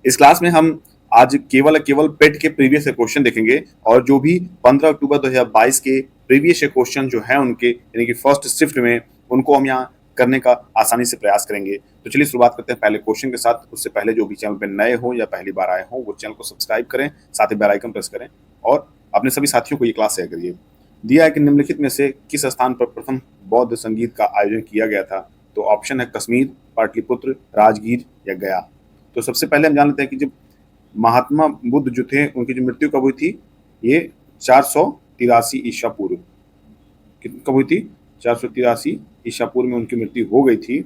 इस क्लास में हम आज केवल पेट के प्रीवियस क्वेश्चन देखेंगे और जो भी 15 अक्टूबर 2022 के प्रीवियस क्वेश्चन जो हैं उनके यानी कि फर्स्ट शिफ्ट में उनको हम यहाँ करने का आसानी से प्रयास करेंगे। तो चलिए शुरुआत करते हैं पहले क्वेश्चन के साथ। उससे पहले जो भी चैनल पे नए हो या पहली बार आए हो वो चैनल को सब्सक्राइब करें, साथ ही बेल आइकन प्रेस करें और अपने सभी साथियों को ये क्लास शेयर करिए। दिया है कि निम्नलिखित में से किस स्थान पर प्रथम बौद्ध संगीत का आयोजन किया गया था। तो ऑप्शन है कश्मीर, पाटलिपुत्र, राजगीर या गया। तो सबसे पहले हम जान लेते हैं कि जब महात्मा बुद्ध जो थे उनकी जो मृत्यु कब हुई थी, ये 483 ईसा पूर्व कब हुई थी, 483 ईसा पूर्व में उनकी मृत्यु हो गई थी।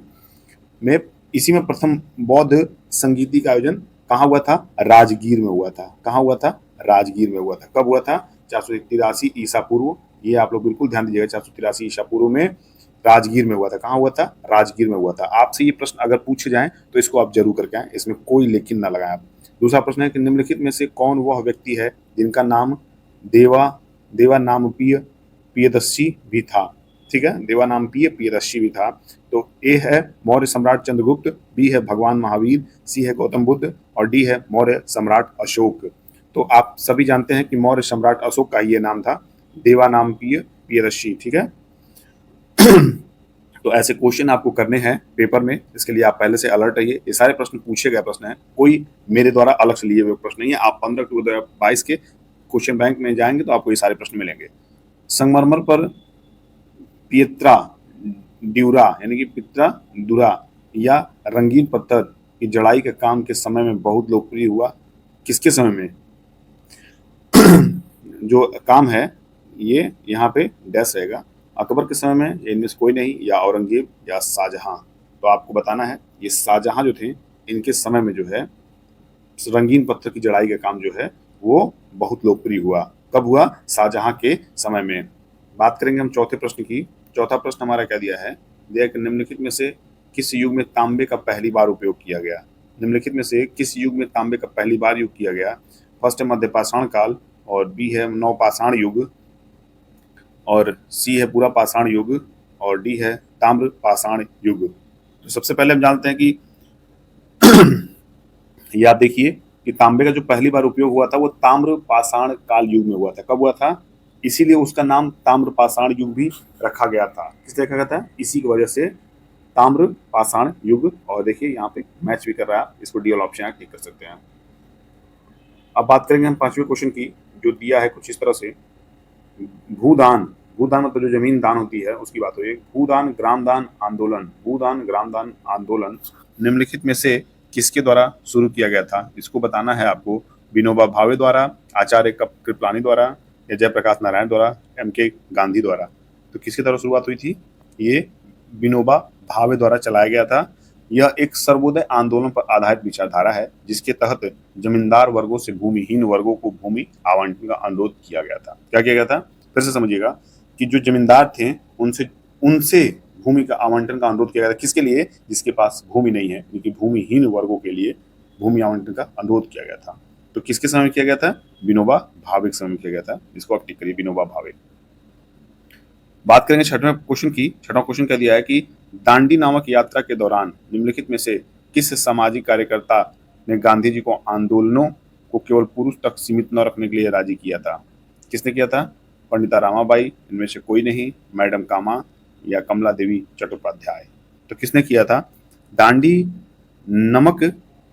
में इसी में प्रथम बौद्ध संगीति का आयोजन कहाँ हुआ था, राजगीर में हुआ था। कहाँ हुआ था, राजगीर में हुआ था। कब हुआ था, 483 ईसा पूर्व। ये आप लोग बिल्कुल ध्यान दीजिएगा, 483 ईसा पूर्व में राजगीर में हुआ था। कहाँ हुआ था, राजगीर में हुआ था। आपसे ये प्रश्न अगर पूछे जाएं तो इसको आप जरूर करके आए, इसमें कोई लेकिन ना लगाएं आप। दूसरा प्रश्न है कि निम्नलिखित में से कौन वह व्यक्ति है जिनका नाम देवा नाम प्रियदर्शी भी था। ठीक है, देवा नाम प्रियदर्शी भी था। तो ए है मौर्य सम्राट चंद्रगुप्त, बी है भगवान महावीर, सी है गौतम बुद्ध और डी है मौर्य सम्राट अशोक। तो आप सभी जानते हैं कि मौर्य सम्राट अशोक का ये नाम था, देवा नाम प्रियदर्शी। ठीक है, तो ऐसे क्वेश्चन आपको करने हैं पेपर में, इसके लिए आप पहले से अलर्ट रहिए। ये सारे प्रश्न पूछे गए प्रश्न हैं, कोई मेरे द्वारा अलग से लिए हुए प्रश्न नहीं है। आप 15 अक्टूबर 2022 के क्वेश्चन बैंक में जाएंगे तो आपको ये सारे प्रश्न मिलेंगे। संगमरमर पर पियत्रा ड्यूरा यानी कि पित्रा दुरा या रंगीन पत्थर की जड़ाई के काम के समय में बहुत लोकप्रिय हुआ। किसके समय में जो काम है ये यहाँ पे डैश रहेगा, अकबर के समय में, इनमें से कोई नहीं, या औरंगजेब या शाहजहां। तो आपको बताना है ये शाहजहां जो थे इनके समय में जो है रंगीन पत्थर की जड़ाई का काम जो है वो बहुत लोकप्रिय हुआ। कब हुआ, शाहजहां के समय में। बात करेंगे हम चौथे प्रश्न की। चौथा प्रश्न हमारा क्या दिया है, निम्नलिखित में से किस युग में तांबे का पहली बार उपयोग किया गया। निम्नलिखित में से किस युग में तांबे का पहली बार उपयोग किया गया। फर्स्ट है मध्यपाषाण काल और बी है नवपाषाण युग और सी है पूरा पाषाण युग और डी है ताम्र पाषाण युग। तो सबसे पहले हम जानते हैं कि ये आप देखिए कि तांबे का जो पहली बार उपयोग हुआ था वो ताम्र पाषाण काल युग में हुआ था। कब हुआ था, इसीलिए उसका नाम ताम्र पाषाण युग भी रखा गया था। किस रखा गया था, इसी की वजह से ताम्र पाषाण युग। और देखिए यहाँ पे मैच भी कर रहा है, इसको डीएल ऑप्शन क्लिक कर सकते हैं। अब बात करेंगे हम पांचवें क्वेश्चन की, जो दिया है कुछ इस तरह से। भूदान, भूदान मतलब जो जमीन दान होती है उसकी बात हो रही है। भूदान ग्रामदान आंदोलन, भूदान ग्रामदान आंदोलन निम्नलिखित में से किसके द्वारा शुरू किया गया था। इसको बताना है आपको। विनोबा भावे द्वारा, आचार्य कृपलानी द्वारा या जयप्रकाश नारायण द्वारा, एम.के. गांधी द्वारा। तो किसके द्वारा शुरुआत हुई थी, ये विनोबा भावे द्वारा चलाया गया था। यह एक सर्वोदय आंदोलन पर आधारित विचारधारा है जिसके तहत जमींदार वर्गों से भूमिहीन वर्गों को भूमि आवंटन का अनुरोध किया गया था। क्या किया गया था, फिर से समझिएगा कि जो जमींदार थे उनसे उनसे भूमि का आवंटन का अनुरोध किया गया था। किसके लिए, जिसके पास भूमि नहीं है, क्योंकि भूमिहीन वर्गों के लिए भूमि आवंटन का अनुरोध किया गया था। तो किसके समय में किया गया था, विनोबा भावे के समय में किया गया था। जिसको आप टिक करिए, विनोबा भावे। बात करेंगे छठवें क्वेश्चन की। छठवां क्वेश्चन क्या दिया है कि दांडी नामक यात्रा के दौरान निम्नलिखित में से किस सामाजिक कार्यकर्ता ने गांधी जी को आंदोलनों को केवल पुरुष तक सीमित न रखने के लिए राजी किया था। किसने किया था, पंडिता रामाबाई, इनमें से कोई नहीं, मैडम कामा या कमला देवी चट्टोपाध्याय। तो किसने किया था, दांडी नमक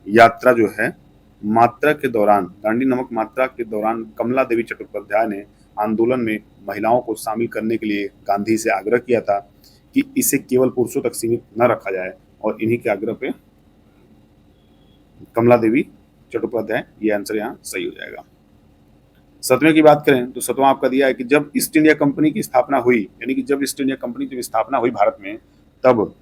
यात्रा जो है मात्रा के दौरान, दांडी नमक मात्रा के दौरान कमला देवी चट्टोपाध्याय ने आंदोलन में महिलाओं को शामिल करने के लिए गांधी से आग्रह किया था कि इसे केवल पुरुषों तक सीमित न रखा जाए, और इन्हीं के आग्रह पे कमला देवी चट्टोपाध्याय, ये आंसर यहाँ सही हो जाएगा। सतवें की बात करें तो सतवां आपका दिया है कि जब ईस्ट इंडिया कंपनी की स्थापना हुई, यानी कि जब ईस्ट इंडिया कंपनी की स्थापना हुई भारत में, तब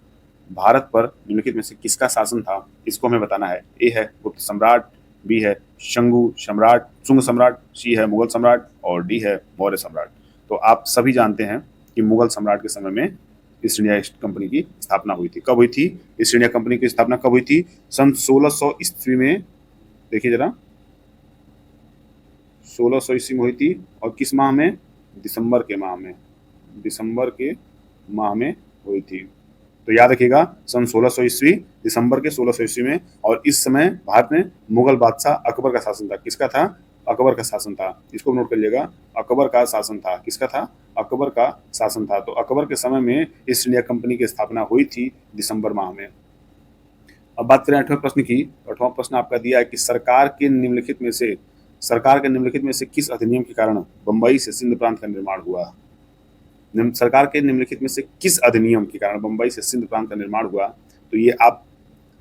भारत पर निम्नलिखित में से किसका शासन था। इसको हमें बताना है। ए है गुप्त सम्राट, बी है शुंग सम्राट, सी है मुगल सम्राट और डी है मौर्य सम्राट। तो आप सभी जानते हैं कि मुगल सम्राट के समय में ईस्ट इंडिया कंपनी की स्थापना हुई थी। कब हुई थी, ईस्ट इंडिया कंपनी की स्थापना कब हुई थी, सन 1600 ईस्वी में। देखिए जरा, 1600 ईस्वी में हुई थी। और किस माह में, दिसंबर के माह में, दिसंबर के माह में हुई थी। तो याद रखिएगा सन 1600 ईस्वी, दिसंबर के 1600 ईस्वी में। और इस समय भारत में मुगल बादशाह अकबर का शासन था। किसका था? अकबर का शासन था। इसको नोट कर लीजिएगा, अकबर का शासन था। किसका था? अकबर का शासन था। तो अकबर के समय में ईस्ट इंडिया कंपनी की स्थापना हुई थी दिसंबर माह में। अब बात करें 8वें प्रश्न की। 8वां प्रश्न आपका दिया है कि सरकार के निम्नलिखित में से किस अधिनियम के कारण बंबई से सिंध प्रांत का निर्माण हुआ? सरकार के निम्नलिखित में से किस अधिनियम के कारण बंबई से सिंध प्रांत का निर्माण हुआ? तो ये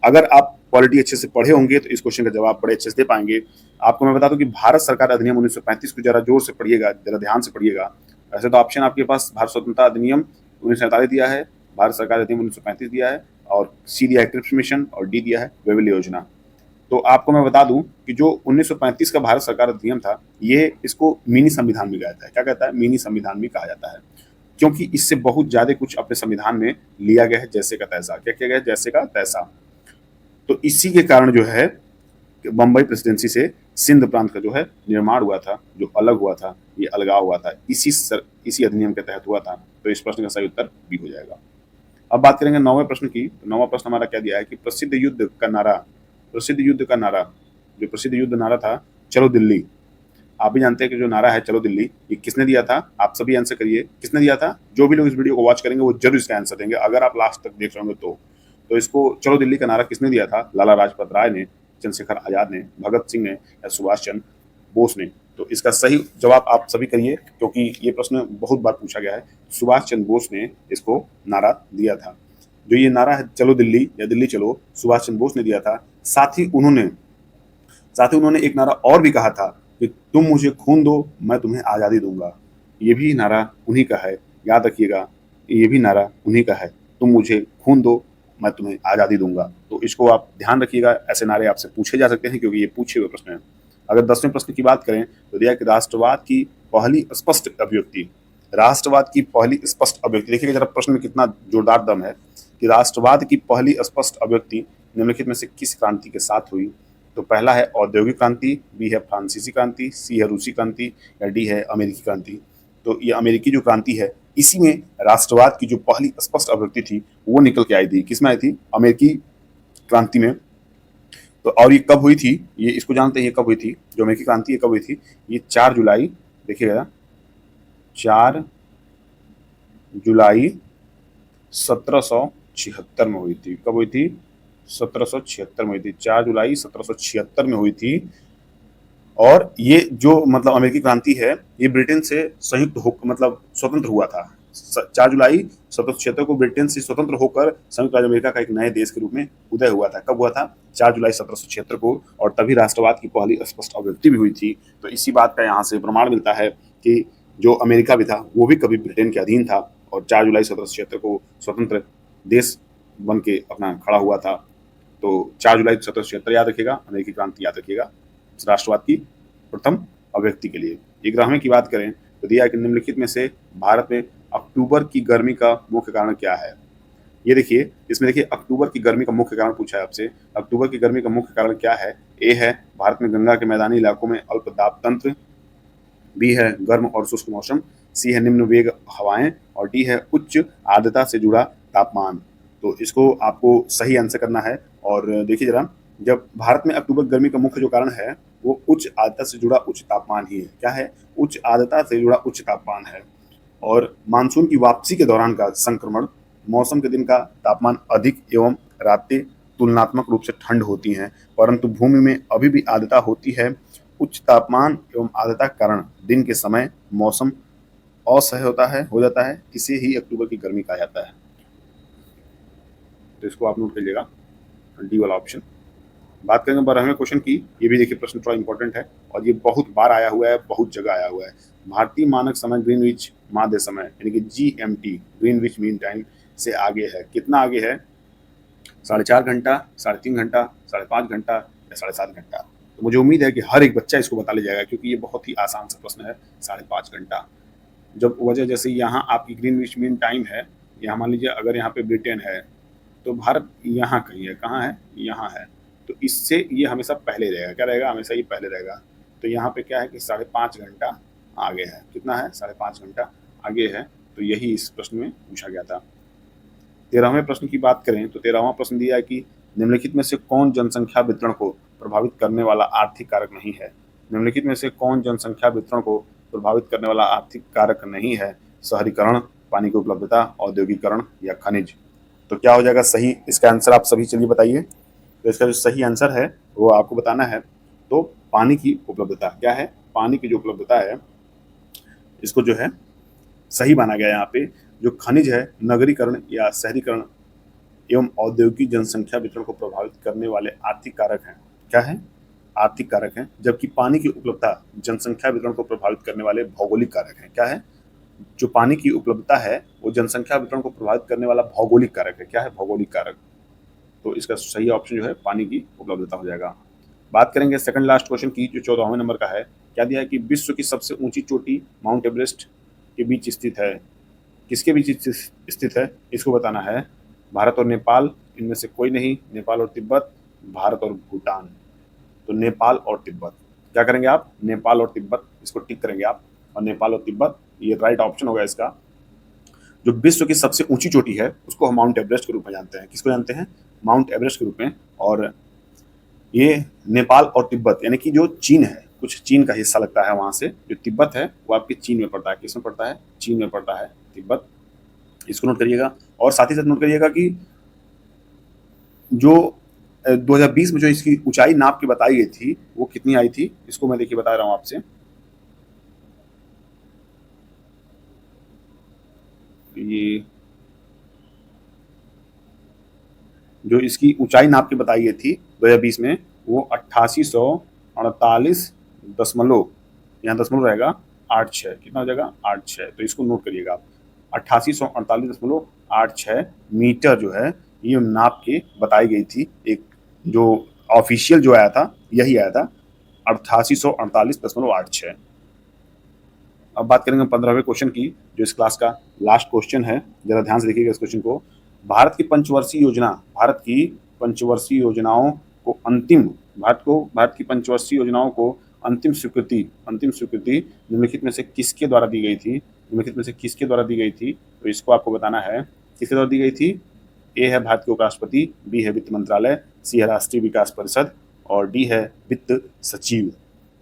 अगर आप पॉलिटी अच्छे से पढ़े होंगे तो इस क्वेश्चन का जवाब बड़े अच्छे से दे पाएंगे। आपको मैं बता दूं कि भारत सरकार अधिनियम 1935 को जरा जोर से पढ़िएगा, जरा ध्यान से पढ़िएगा। ऐसे तो ऑप्शन आपके पास भारत स्वतंत्रता अधिनियम 1947 दिया है, भारत सरकार अधिनियम 1935 दिया है, और सी दिया है क्रिप्स मिशन, और डी दिया है वेवल योजना। तो आपको मैं बता दूं कि जो 1935 का भारत सरकार अधिनियम था, ये इसको मिनी संविधान भी कहता है। क्या कहता है? मिनी संविधान भी कहा जाता है, क्योंकि इससे बहुत ज्यादा कुछ अपने संविधान में लिया गया है, जैसे का तैसा। क्या किया गया है? जैसे का तैसा। तो इसी के कारण जो है बंबई प्रेसिडेंसी से सिंध प्रांत का जो है निर्माण हुआ था, जो अलग हुआ था, ये अलगाव हुआ था, इसी अधिनियम के तहत हुआ था। तो इस प्रश्न का सही उत्तर बी हो जाएगा। अब बात करेंगे 9वें प्रश्न की। तो 9वां प्रश्न हमारा क्या दिया है कि प्रसिद्ध युद्ध का नारा, जो प्रसिद्ध युद्ध नारा था चलो दिल्ली। आप भी जानते हैं कि जो नारा है चलो दिल्ली, ये किसने दिया था? आप सभी आंसर करिए, किसने दिया था? जो भी लोग इस वीडियो को वॉच करेंगे वो जरूर इसका आंसर देंगे, अगर आप लास्ट तक देख रहे होंगे तो इसको चलो दिल्ली का नारा किसने दिया था? लाला लाजपत राय ने, चंद्रशेखर आजाद ने, भगत सिंह ने, या सुभाष चंद्र बोस ने? तो इसका सही जवाब आप सभी करिए, क्योंकि ये प्रश्न बहुत बार पूछा गया है। सुभाष चंद्र बोस ने इसको नारा दिया था। जो ये नारा है चलो दिल्ली या दिल्ली चलो, सुभाष चंद्र बोस ने दिया था। साथ ही उन्होंने एक नारा और भी कहा था कि तुम मुझे खून दो, मैं तुम्हें आज़ादी दूंगा। ये भी नारा उन्हीं का है, याद रखिएगा, ये भी नारा उन्हीं का है। तुम मुझे खून दो, मैं तुम्हें आज़ादी दूंगा। तो इसको आप ध्यान रखिएगा, ऐसे नारे आपसे पूछे जा सकते हैं, क्योंकि ये पूछे हुए प्रश्न हैं। अगर 10वें प्रश्न की बात करें तो दिया कि राष्ट्रवाद की पहली स्पष्ट अभिव्यक्ति। देखिएगा जरा प्रश्न में कितना जोरदार दम है कि राष्ट्रवाद की पहली स्पष्ट अभिव्यक्ति निम्नलिखित में से किस क्रांति के साथ हुई? तो पहला है औद्योगिक क्रांति, बी है फ्रांसीसी क्रांति, सी है रूसी क्रांति, या डी है अमेरिकी क्रांति। तो ये अमेरिकी जो क्रांति है, इसी में राष्ट्रवाद की जो पहली स्पष्ट अभिव्यक्ति थी वो निकल के आई थी। किसमें आई थी? अमेरिकी क्रांति में। तो और ये कब हुई थी? ये इसको जानते हैं, ये कब हुई थी? जो अमेरिकी क्रांति है कब हुई थी? ये 4 जुलाई, देखिएगा 4 जुलाई 1776 में हुई थी। कब हुई थी? 1776 में हुई थी। 4 जुलाई 1776 में हुई थी। और ये जो मतलब अमेरिकी क्रांति है, ये ब्रिटेन से संयुक्त हो मतलब स्वतंत्र हुआ था। 4 जुलाई 1776 को ब्रिटेन से स्वतंत्र होकर संयुक्त राज्य अमेरिका का एक नए देश के रूप में उदय हुआ था। कब हुआ था? 4 जुलाई 1776 को। और तभी राष्ट्रवाद की पहली स्पष्ट अभिव्यक्ति भी हुई थी। तो इसी बात का यहाँ से प्रमाण मिलता है कि जो अमेरिका भी था वो भी कभी ब्रिटेन के अधीन था, और 4 जुलाई 1776 को स्वतंत्र देश बन के अपना खड़ा हुआ था। तो 4 जुलाई 1776 याद रखिएगा, अमेरिकी क्रांति याद रखिएगा राष्ट्रवाद की प्रथम अभिव्यक्ति के लिए। 11वें की बात करें तो दिया कि निम्नलिखित में से भारत में अक्टूबर की गर्मी का मुख्य कारण क्या है? ये देखिए, इसमें देखिए अक्टूबर की गर्मी का मुख्य कारण पूछा है आपसे। अक्टूबर की गर्मी का मुख्य कारण क्या है? ए है भारत में गंगा के मैदानी इलाकों में अल्प दाब तंत्र, बी है गर्म और शुष्क मौसम, सी है निम्न वेग हवाएं, और डी है उच्च आर्द्रता से जुड़ा तापमान। तो इसको आपको सही आंसर करना है। और देखिए जरा, जब भारत में अक्टूबर गर्मी का मुख्य जो कारण है वो उच्च आर्द्रता से जुड़ा उच्च तापमान ही है। क्या है? उच्च आर्द्रता से जुड़ा उच्च तापमान है। और मानसून की वापसी के दौरान का संक्रमण, मौसम के दिन का तापमान अधिक एवं रातें तुलनात्मक रूप से ठंड होती हैं, परंतु भूमि में अभी भी आर्द्रता होती है। उच्च तापमान एवं आर्द्रता के कारण दिन के समय मौसम असह्य हो जाता है। इसे ही अक्टूबर की गर्मी कहा जाता है। तो इसको आप नोट कर लीजिएगा, डी वाला ऑप्शन। बात करेंगे 12वें क्वेश्चन की। ये भी देखिए प्रश्न थोड़ा इंपॉर्टेंट है और ये बहुत बार आया हुआ है, बहुत जगह आया हुआ है। भारतीय मानक समय ग्रीनविच माध्य समय यानी कि GMT, ग्रीनविच मीन टाइम, से आगे है। कितना आगे है? 4.5 घंटा, 3.5 घंटा, 5.5 घंटा, या 7.5 घंटा? तो मुझे उम्मीद है कि हर एक बच्चा इसको बता ले जाएगा, क्योंकि ये बहुत ही आसान सा प्रश्न है। 5.5 घंटा। जब वजह जैसे यहाँ आपकी ग्रीनविच मीन टाइम है, यहाँ मान लीजिए अगर यहाँ पे ब्रिटेन है तो भारत यहाँ कहीं है। कहाँ है? यहाँ है। तो इससे ये हमेशा पहले रहेगा। क्या रहेगा? हमेशा ये पहले रहेगा। तो यहाँ पे क्या है कि 5.5 घंटा आगे है। कितना है? 5.5 घंटा आगे है। तो यही इस प्रश्न में पूछा गया था। 13वें प्रश्न की बात करें तो 13वां प्रश्न दिया है कि निम्नलिखित में से कौन जनसंख्या वितरण को प्रभावित करने वाला आर्थिक कारक नहीं है। निम्नलिखित में से कौन जनसंख्या वितरण को प्रभावित करने वाला आर्थिक कारक नहीं है। शहरीकरण, पानी की उपलब्धता, औद्योगिकरण या खनिज। तो क्या हो जाएगा सही, इसका आंसर आप सभी चलिए बताइए। तो इसका जो सही आंसर है वो आपको बताना है। तो पानी की उपलब्धता क्या है, पानी की जो उपलब्धता है इसको जो है सही माना गया। यहाँ पे जो खनिज है नगरीकरण या शहरीकरण एवं औद्योगिक जनसंख्या वितरण को प्रभावित करने वाले आर्थिक कारक हैं। क्या है, आर्थिक कारक हैं। जबकि पानी की उपलब्धता जनसंख्या वितरण को प्रभावित करने वाले भौगोलिक कारक हैं। क्या है, जो पानी की उपलब्धता है वो जनसंख्या वितरण को प्रभावित करने वाला भौगोलिक कारक है। क्या है, भौगोलिक कारक। तो इसका सही ऑप्शन जो है पानी की उपलब्धता हो जाएगा। बात करेंगे सेकंड लास्ट क्वेश्चन की जो 14वें नंबर का है। क्या दिया है कि विश्व की सबसे ऊंची चोटी माउंट एवरेस्ट के बीच स्थित है। किसके बीच स्थित है इसको बताना है। भारत और नेपाल, इनमें से कोई नहीं। नेपाल और तिब्बत, भारत और भूटान। तो नेपाल और तिब्बत, क्या करेंगे आप, नेपाल और तिब्बत इसको टिक करेंगे आप। और नेपाल और तिब्बत ये राइट ऑप्शन होगा इसका। जो विश्व की सबसे ऊंची चोटी है उसको हम माउंट एवरेस्ट के रूप में जानते हैं। किसको जानते हैं, माउंट एवरेस्ट के रूप में। और ये नेपाल और तिब्बत यानी कि जो चीन है, कुछ चीन का हिस्सा लगता है वहां से। जो तिब्बत है वो आपके चीन में पड़ता है। किस में पड़ता है, चीन में पड़ता है तिब्बत। इसको नोट करिएगा। और साथ ही साथ नोट करिएगा कि जो 2020 में जो इसकी ऊंचाई नाप की बताई गई थी वो कितनी आई थी, इसको मैं देखिए बता रहा हूं आपसे। ये जो इसकी ऊंचाई नाप की बताई गई थी 2020 में वो 8848 यहाँ दशमलव रहेगा 86। कितना हो जाएगा, 86। तो इसको नोट करिएगा आप। 8848.86 मीटर जो है ये नाप के बताई गई थी। एक जो ऑफिशियल जो आया था यही आया था 8848.86। अब बात करेंगे 15वें क्वेश्चन की जो इस क्लास का लास्ट क्वेश्चन है। जरा ध्यान से देखिएगा इस क्वेश्चन को। भारत की पंचवर्षीय योजना, भारत की पंचवर्षीय योजनाओं को अंतिम स्वीकृति निम्नलिखित में से किसके द्वारा दी गई थी। निम्नलिखित में से किसके द्वारा दी गई थी, तो इसको आपको बताना है किसके द्वारा दी गई थी। ए है भारत के उपराष्ट्रपति, बी है वित्त मंत्रालय, सी है राष्ट्रीय विकास परिषद और डी है वित्त सचिव।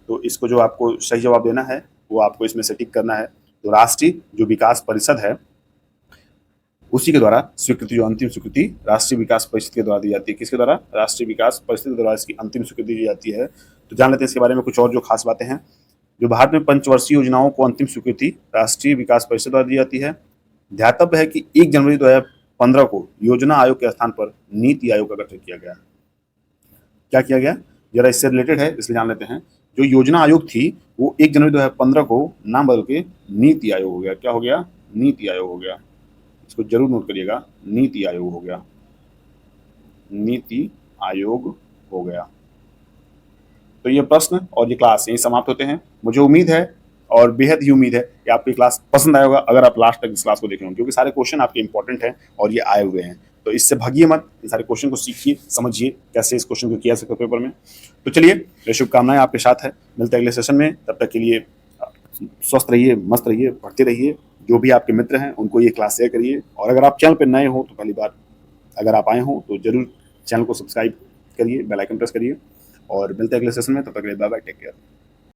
तो इसको जो आपको सही जवाब देना है वो आपको इसमें से टिक करना है। तो राष्ट्रीय जो विकास परिषद है उसी के द्वारा स्वीकृति, जो अंतिम स्वीकृति राष्ट्रीय विकास परिषद के द्वारा दी जाती है। किसके द्वारा, राष्ट्रीय विकास परिषद के द्वारा इसकी अंतिम स्वीकृति दी जाती है। तो जान लेते हैं इसके बारे में कुछ और जो खास बातें हैं। जो भारत में पंचवर्षीय योजनाओं को अंतिम स्वीकृति राष्ट्रीय विकास परिषद द्वारा दी जाती है। ध्यातव्य है कि 1 जनवरी 2015 को योजना आयोग के स्थान पर नीति आयोग का गठन किया गया। क्या किया गया, जरा इससे रिलेटेड है इसलिए जान लेते हैं। जो योजना आयोग थी वो 1 जनवरी 2015 को नाम बदल के नीति आयोग हो गया। क्या हो गया, नीति आयोग हो गया। इसको जरूर नोट करिएगा, नीति आयोग हो गया, नीति आयोग हो गया। तो ये प्रश्न और ये क्लास यहीं समाप्त होते हैं। मुझे उम्मीद है और बेहद ही उम्मीद है कि आपकी क्लास पसंद आया होगा अगर आप लास्ट तक इस क्लास को देख रहे हो, क्योंकि सारे क्वेश्चन आपके इंपॉर्टेंट हैं और ये आए हुए हैं। तो इससे भागिए मत, इन सारे क्वेश्चन को सीखिए, समझिए कैसे इस क्वेश्चन को किया सकते पेपर में। तो चलिए, मेरी शुभकामनाएं आपके साथ है। मिलते हैं अगले सेशन में, तब तक के लिए स्वस्थ रहिए, मस्त रहिए, पढ़ते रहिए। जो भी आपके मित्र हैं उनको ये क्लास शेयर करिए। और अगर आप चैनल पर नए हो तो पहली बार अगर आप आए हो तो जरूर चैनल को सब्सक्राइब करिए, बेल आइकन प्रेस करिए। और मिलते हैं अगले सेशन में, तब तक के लिए बाय बाय, टेक केयर।